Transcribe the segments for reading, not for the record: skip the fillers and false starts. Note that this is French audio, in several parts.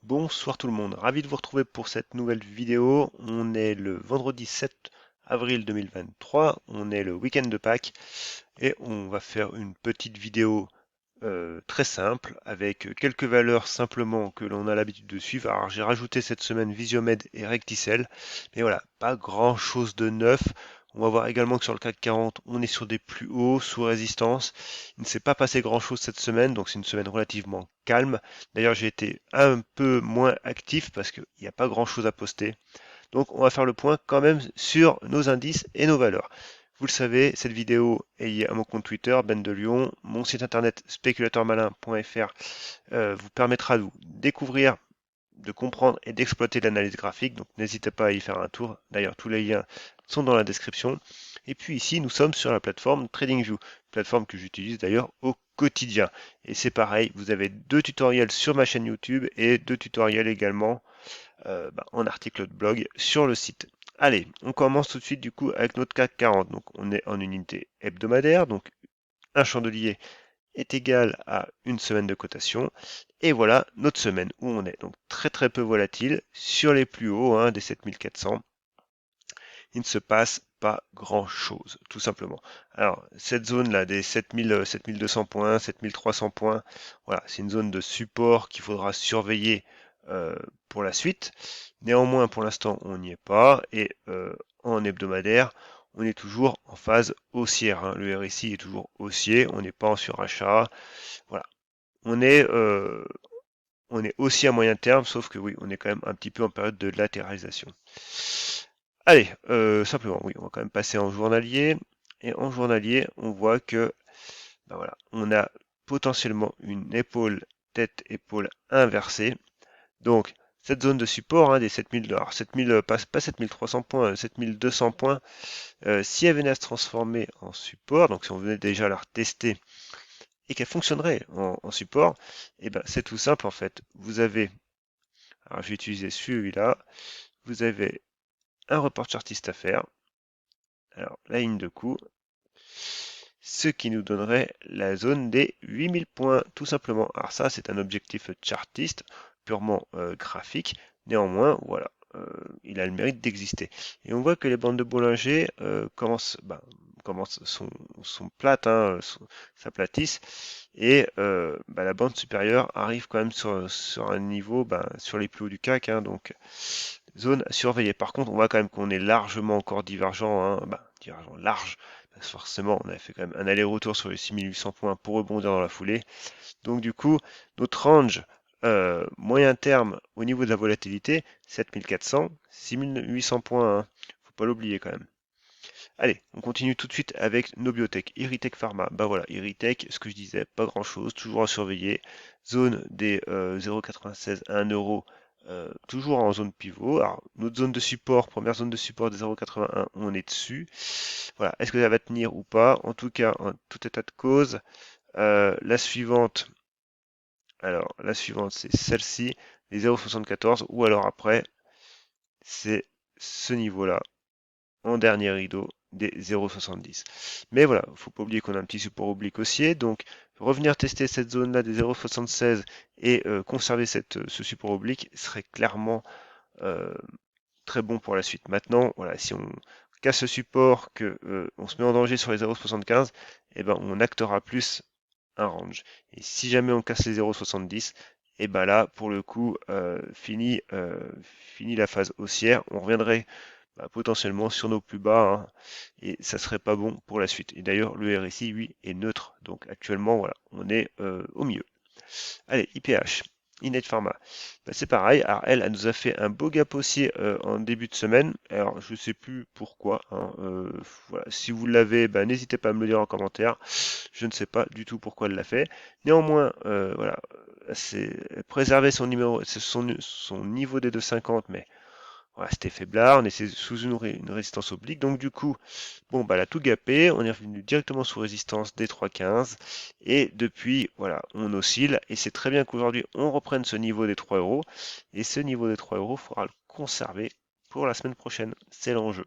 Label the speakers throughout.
Speaker 1: Bonsoir tout le monde, ravi de vous retrouver pour cette nouvelle vidéo. On est le vendredi 7 avril 2023, on est le week-end de Pâques et on va faire une petite vidéo très simple avec quelques valeurs simplement que l'on a l'habitude de suivre. Alors j'ai rajouté cette semaine Visiomed et Recticel, mais voilà, pas grand chose de neuf. On va voir également que sur le CAC 40, on est sur des plus hauts, sous résistance. Il ne s'est pas passé grand chose cette semaine, donc c'est une semaine relativement calme. D'ailleurs, j'ai été un peu moins actif parce qu'il n'y a pas grand chose à poster. Donc on va faire le point quand même sur nos indices et nos valeurs. Vous le savez, cette vidéo est liée à mon compte Twitter, Ben de Lyon. Mon site internet spéculateurmalin.fr vous permettra de vous découvrir, de comprendre et d'exploiter l'analyse graphique. Donc n'hésitez pas à y faire un tour. D'ailleurs, tous les liens sont dans la description. Et puis ici, nous sommes sur la plateforme TradingView, plateforme que j'utilise d'ailleurs au quotidien. Et c'est pareil, vous avez deux tutoriels sur ma chaîne YouTube et deux tutoriels également en article de blog sur le site. Allez, on commence tout de suite du coup avec notre CAC 40. Donc on est en unité hebdomadaire, donc un chandelier est égal à une semaine de cotation. Et voilà notre semaine où on est. Donc très très peu volatile sur les plus hauts des 7400. Il ne se passe pas grand chose, tout simplement. Alors, cette zone-là des 7000, 7200 points, 7300 points, voilà, c'est une zone de support qu'il faudra surveiller euh, pour la suite. Néanmoins, pour l'instant, on n'y est pas. Et en hebdomadaire, on est toujours en phase haussière. Le RSI est toujours haussier, on n'est pas en surachat. Voilà. On est, euh, on est aussi à moyen terme, sauf que oui, on est quand même un petit peu en période de latéralisation. Allez, simplement, oui, on va quand même passer en journalier. Et en journalier, on voit que, ben voilà, on a potentiellement une épaule, tête-épaule inversée. Donc, cette zone de support des 7000, alors 7000, pas 7300 points, 7200 points, si elle venait à se transformer en support, donc si on venait déjà la retester et qu'elle fonctionnerait en support, et ben c'est tout simple en fait. Vous avez, alors je vais utiliser celui-là, vous avez un report chartiste à faire. Alors, la ligne de coup, ce qui nous donnerait la zone des 8000 points, tout simplement. Alors ça, c'est un objectif chartiste, purement graphique. Néanmoins, voilà, il a le mérite d'exister. Et on voit que les bandes de Bollinger sont plates, s'aplatissent, et la bande supérieure arrive quand même sur un niveau, sur les plus hauts du CAC, donc zone à surveiller. Par contre, on voit quand même qu'on est largement encore divergent, divergent large, parce que forcément, on a fait quand même un aller-retour sur les 6800 points pour rebondir dans la foulée. Donc du coup, notre range moyen terme au niveau de la volatilité, 7400, 6800 points, faut pas l'oublier quand même. Allez, on continue tout de suite avec nos biotech. Iritech Pharma, bah voilà, Iritech, ce que je disais, pas grand chose, toujours à surveiller. Zone des 0,96 à 1 euro, toujours en zone pivot. Alors, notre zone de support, première zone de support des 0,81, on est dessus. Voilà, est-ce que ça va tenir ou pas? En tout cas, en tout état de cause, la suivante, la suivante, c'est celle-ci, les 0,74, ou alors après, c'est ce niveau-là en dernier rideau des 0,70. Mais voilà, faut pas oublier qu'on a un petit support oblique haussier, donc revenir tester cette zone-là des 0,76 et conserver ce support oblique serait clairement euh, très bon pour la suite. Maintenant, voilà, si on casse ce support, que on se met en danger sur les 0,75, eh ben on actera plus un range. Et si jamais on casse les 0,70, et ben là, pour le coup, fini la phase haussière. On reviendrait potentiellement sur nos plus bas, et ça serait pas bon pour la suite. Et d'ailleurs, le RSI, lui, est neutre. Donc actuellement, voilà, on est au milieu. Allez, IPH, Inet Pharma. C'est pareil. Alors elle nous a fait un beau gap haussier en début de semaine. Alors je sais plus pourquoi, voilà. Si vous l'avez, n'hésitez pas à me le dire en commentaire. Je ne sais pas du tout pourquoi elle l'a fait. Néanmoins, voilà, c'est préserver son numéro, son niveau des 2,50, mais voilà, c'était faiblard, on est sous une résistance oblique, donc du coup, bon, elle a tout gapé, on est revenu directement sous résistance des 3,15, et depuis, voilà, on oscille, et c'est très bien qu'aujourd'hui, on reprenne ce niveau des 3 euros, et ce niveau des 3 euros, il faudra le conserver pour la semaine prochaine, c'est l'enjeu.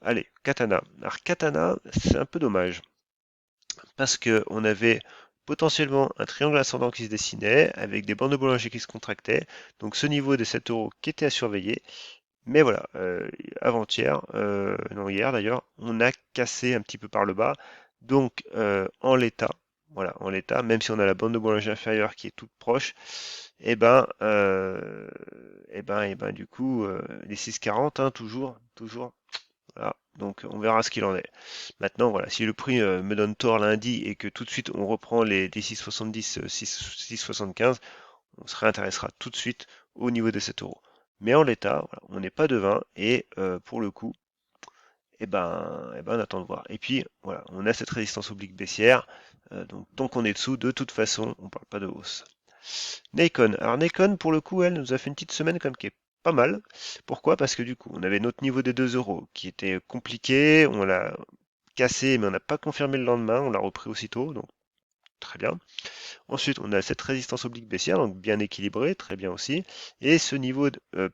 Speaker 1: Allez, Katana. Alors Katana, c'est un peu dommage, parce que on avait potentiellement un triangle ascendant qui se dessinait avec des bandes de Bollinger qui se contractaient. Donc ce niveau des 7 euros qui était à surveiller. Mais voilà, avant-hier, non hier d'ailleurs, on a cassé un petit peu par le bas. Donc en l'état, voilà, en l'état, même si on a la bande de Bollinger inférieure qui est toute proche, et ben du coup, les 6,40, hein, toujours, voilà. Donc on verra ce qu'il en est. Maintenant, voilà, si le prix me donne tort lundi et que tout de suite on reprend les 6,70, 6,75, on se réintéressera tout de suite au niveau des 7 euros. Mais en l'état, voilà, on n'est pas devin et pour le coup, on attend de voir. Et puis voilà, on a cette résistance oblique baissière, donc tant qu'on est dessous, de toute façon, on ne parle pas de hausse. Nikon. Alors Nikon, pour le coup, elle nous a fait une petite semaine comme qui est pas mal. Pourquoi? Parce que du coup, on avait notre niveau des 2 euros qui était compliqué, on l'a cassé, mais on n'a pas confirmé le lendemain, on l'a repris aussitôt, donc très bien. Ensuite, on a cette résistance oblique baissière, donc bien équilibrée, très bien aussi, et ce niveau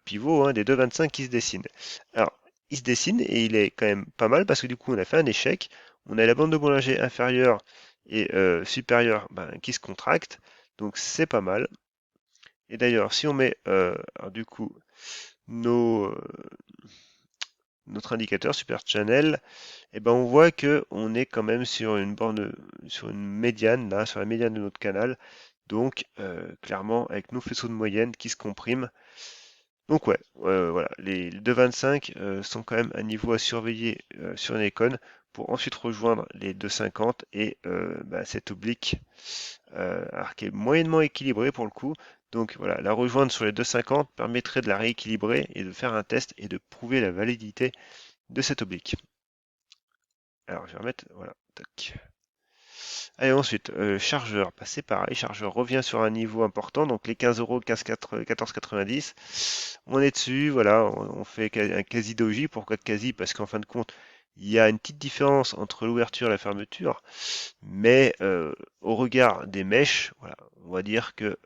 Speaker 1: pivot, hein, des 2,25 qui se dessine. Alors, il se dessine et il est quand même pas mal parce que du coup, on a fait un échec. On a la bande de Bollinger inférieure et supérieure qui se contracte, donc c'est pas mal. Et d'ailleurs, si on met alors, du coup nos, notre indicateur Super Channel, on voit que on est quand même sur une borne, sur une médiane, là, sur la médiane de notre canal. Donc, clairement, avec nos faisceaux de moyenne qui se compriment. Donc, ouais, voilà, les 2,25 sont quand même un niveau à surveiller sur Nikon pour ensuite rejoindre les 2,50 et cette oblique alors qui est moyennement équilibrée pour le coup. Donc voilà, la rejoindre sur les 2,50 permettrait de la rééquilibrer et de faire un test et de prouver la validité de cette oblique. Alors je vais remettre, voilà, tac. Allez, ensuite, chargeur, c'est pareil, chargeur revient sur un niveau important, donc les 15 euros, 14,90. On est dessus, voilà, on fait un quasi doji. Pourquoi de quasi? Parce qu'en fin de compte, il y a une petite différence entre l'ouverture et la fermeture, mais au regard des mèches, voilà, on va dire que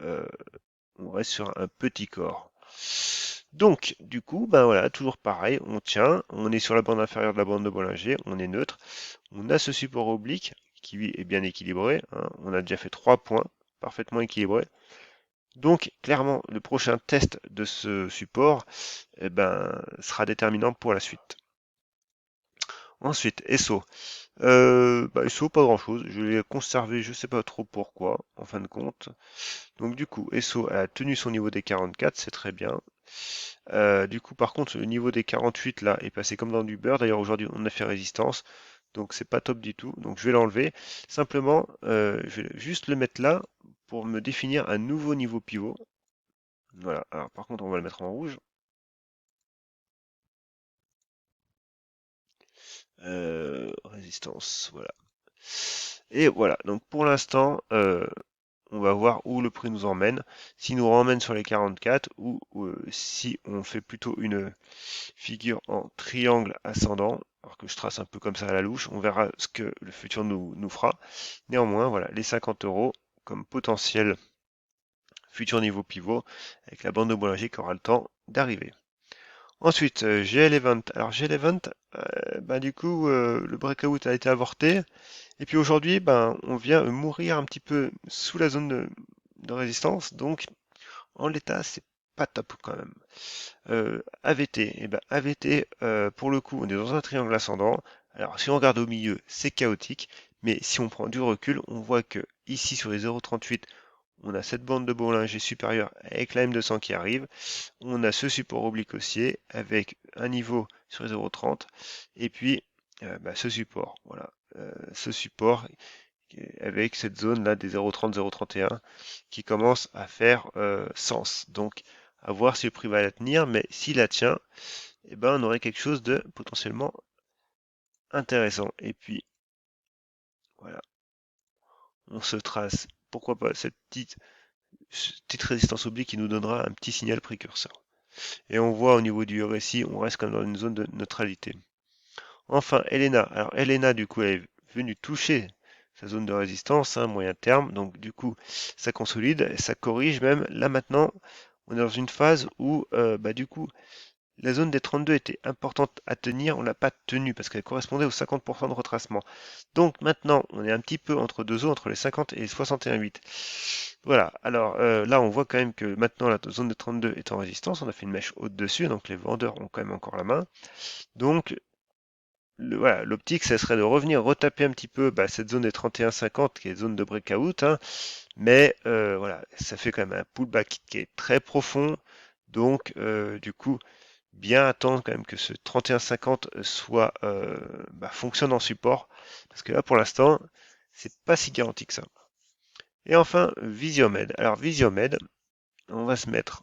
Speaker 1: on reste sur un petit corps. Donc, du coup, voilà, toujours pareil, on tient, on est sur la bande inférieure de la bande de Bollinger, on est neutre, on a ce support oblique qui lui est bien équilibré, hein. On a déjà fait 3 points, parfaitement équilibré. Donc, clairement, le prochain test de ce support sera déterminant pour la suite. Ensuite, SO. SO, pas grand chose. Je l'ai conservé, je sais pas trop pourquoi, en fin de compte. Donc, du coup, SO a tenu son niveau des 44, c'est très bien. Du coup, par contre, le niveau des 48 là est passé comme dans du beurre. D'ailleurs, aujourd'hui, on a fait résistance. Donc c'est pas top du tout. Donc je vais l'enlever. Simplement, je vais juste le mettre là pour me définir un nouveau niveau pivot. Voilà. Alors par contre, on va le mettre en rouge. Résistance, voilà. Et voilà. Donc pour l'instant, on va voir où le prix nous emmène. S'il nous ramène sur les 44 ou si on fait plutôt une figure en triangle ascendant, alors que je trace un peu comme ça à la louche, on verra ce que le futur nous fera. Néanmoins, voilà, les 50 euros comme potentiel futur niveau pivot, avec la bande de Bollinger qui aura le temps d'arriver. Ensuite, GL Event. Alors GL Event, du coup, le breakout a été avorté. Et puis aujourd'hui, on vient mourir un petit peu sous la zone de résistance. Donc, en l'état, c'est pas top quand même. AVT, AVT, pour le coup, on est dans un triangle ascendant. Alors, si on regarde au milieu, c'est chaotique. Mais si on prend du recul, on voit que ici, sur les 0,38, on a cette bande de Bollinger supérieure avec la M200 qui arrive. On a ce support oblique haussier avec un niveau sur les 0,30. Et puis, ce support, voilà. Ce support avec cette zone là des 0,30, 0,31 qui commence à faire sens. Donc, à voir si le prix va la tenir, mais s'il la tient, on aurait quelque chose de potentiellement intéressant. Et puis, voilà, on se trace, pourquoi pas, cette petite résistance oblique qui nous donnera un petit signal précurseur. Et on voit au niveau du RSI, on reste comme dans une zone de neutralité. Enfin, Elena. Alors, Elena, du coup, elle est venue toucher sa zone de résistance, hein, moyen terme. Donc, du coup, ça consolide, ça corrige même. Là, maintenant, on est dans une phase où, du coup, la zone des 32 était importante à tenir, on l'a pas tenue parce qu'elle correspondait aux 50% de retracement. Donc maintenant, on est un petit peu entre deux zones, entre les 50 et les 61,8. Voilà, alors là on voit quand même que maintenant la zone de 32 est en résistance, on a fait une mèche haute dessus, donc les vendeurs ont quand même encore la main. Donc voilà, l'optique, ça serait de revenir retaper un petit peu cette zone des 31,50 qui est zone de breakout, hein, mais voilà, ça fait quand même un pullback qui est très profond, donc du coup, bien attendre quand même que ce 31,50 soit fonctionne en support, parce que là pour l'instant, c'est pas si garanti que ça. Et enfin, Visiomed. Alors Visiomed, on va se mettre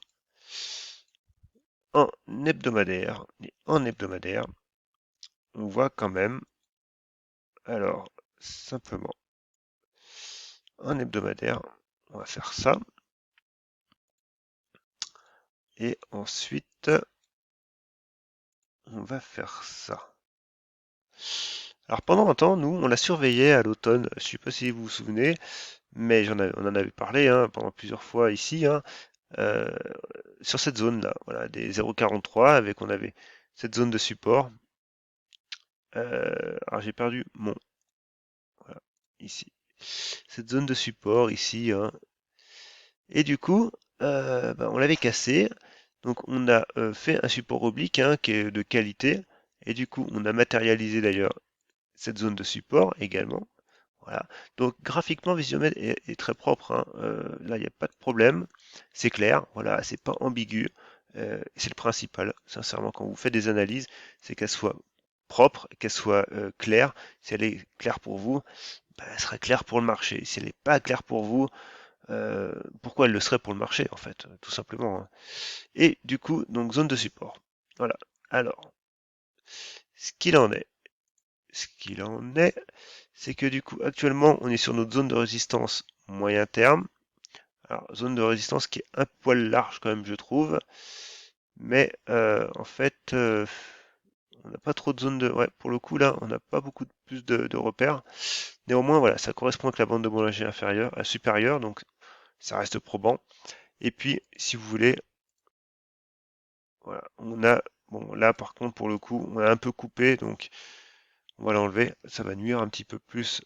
Speaker 1: en hebdomadaire, et en hebdomadaire, on voit quand même, alors simplement en hebdomadaire, on va faire ça, et ensuite on va faire ça. Alors pendant un temps, nous, on l'a surveillé à l'automne, je ne sais pas si vous vous souvenez, mais on en avait parlé hein, pendant plusieurs fois ici, hein, euh, sur cette zone-là, voilà, des 0,43, avec on avait cette zone de support. Alors j'ai perdu mon, voilà, ici, cette zone de support ici, hein, et du coup, on l'avait cassé, donc on a fait un support oblique hein, qui est de qualité, et du coup on a matérialisé d'ailleurs cette zone de support également. Voilà. Donc graphiquement, Visiomed est très propre, hein. Là, il n'y a pas de problème. C'est clair, voilà, c'est pas ambigu. C'est le principal, sincèrement, quand vous faites des analyses, c'est qu'elles soient propres, qu'elles soient claires. Si elle est claire pour vous, elle sera claire pour le marché. Si elle n'est pas claire pour vous, pourquoi elle le serait pour le marché, en fait, tout simplement, hein. Et du coup, donc zone de support. Voilà. Alors, ce qu'il en est, ce qu'il en est, c'est que du coup, actuellement, on est sur notre zone de résistance moyen terme. Alors, zone de résistance qui est un poil large quand même, je trouve. Mais en fait, on n'a pas trop de zone de... Ouais, pour le coup, là, on n'a pas beaucoup plus de repères. Néanmoins, voilà, ça correspond avec la bande de Bollinger inférieure, supérieure, donc ça reste probant. Et puis, si vous voulez, voilà, on a... Bon, là, par contre, pour le coup, on a un peu coupé, donc on va l'enlever. Ça va nuire un petit peu plus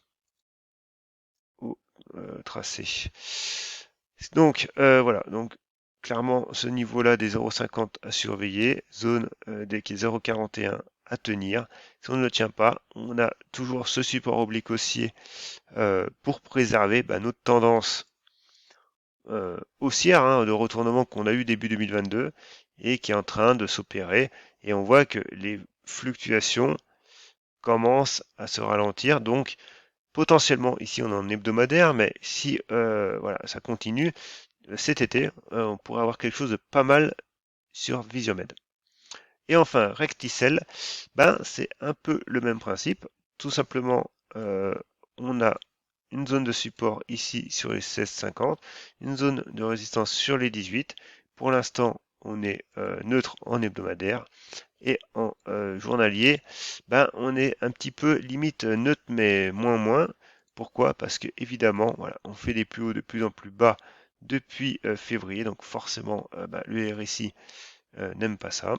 Speaker 1: au tracé. Donc voilà, donc clairement ce niveau-là des 0,50 à surveiller, zone dès qu'il est 0,41 à tenir. Si on ne le tient pas, on a toujours ce support oblique haussier pour préserver notre tendance haussière hein, de retournement qu'on a eu début 2022 et qui est en train de s'opérer. Et on voit que les fluctuations commencent à se ralentir. Donc potentiellement, ici on est en hebdomadaire, mais si voilà, ça continue, cet été, on pourrait avoir quelque chose de pas mal sur Visiomed. Et enfin, Recticel, c'est un peu le même principe. Tout simplement, on a une zone de support ici sur les 16,50, une zone de résistance sur les 18. Pour l'instant, on est neutre en hebdomadaire. Et en journalier, on est un petit peu limite neutre, mais moins. Pourquoi? Parce que évidemment, voilà, on fait des plus hauts de plus en plus bas depuis février, donc forcément, le RSI n'aime pas ça.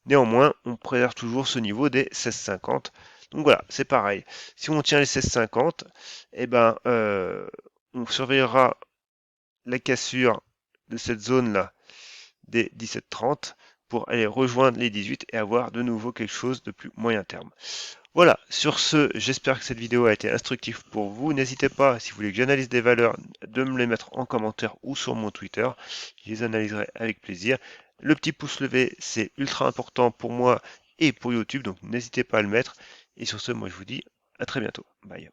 Speaker 1: Néanmoins, on préserve toujours ce niveau des 16,50. Donc voilà, c'est pareil. Si on tient les 16,50, on surveillera la cassure de cette zone-là des 17,30 pour aller rejoindre les 18 et avoir de nouveau quelque chose de plus moyen terme. Voilà, sur ce, j'espère que cette vidéo a été instructive pour vous. N'hésitez pas, si vous voulez que j'analyse des valeurs, de me les mettre en commentaire ou sur mon Twitter. Je les analyserai avec plaisir. Le petit pouce levé, c'est ultra important pour moi et pour YouTube, donc n'hésitez pas à le mettre. Et sur ce, moi je vous dis à très bientôt. Bye.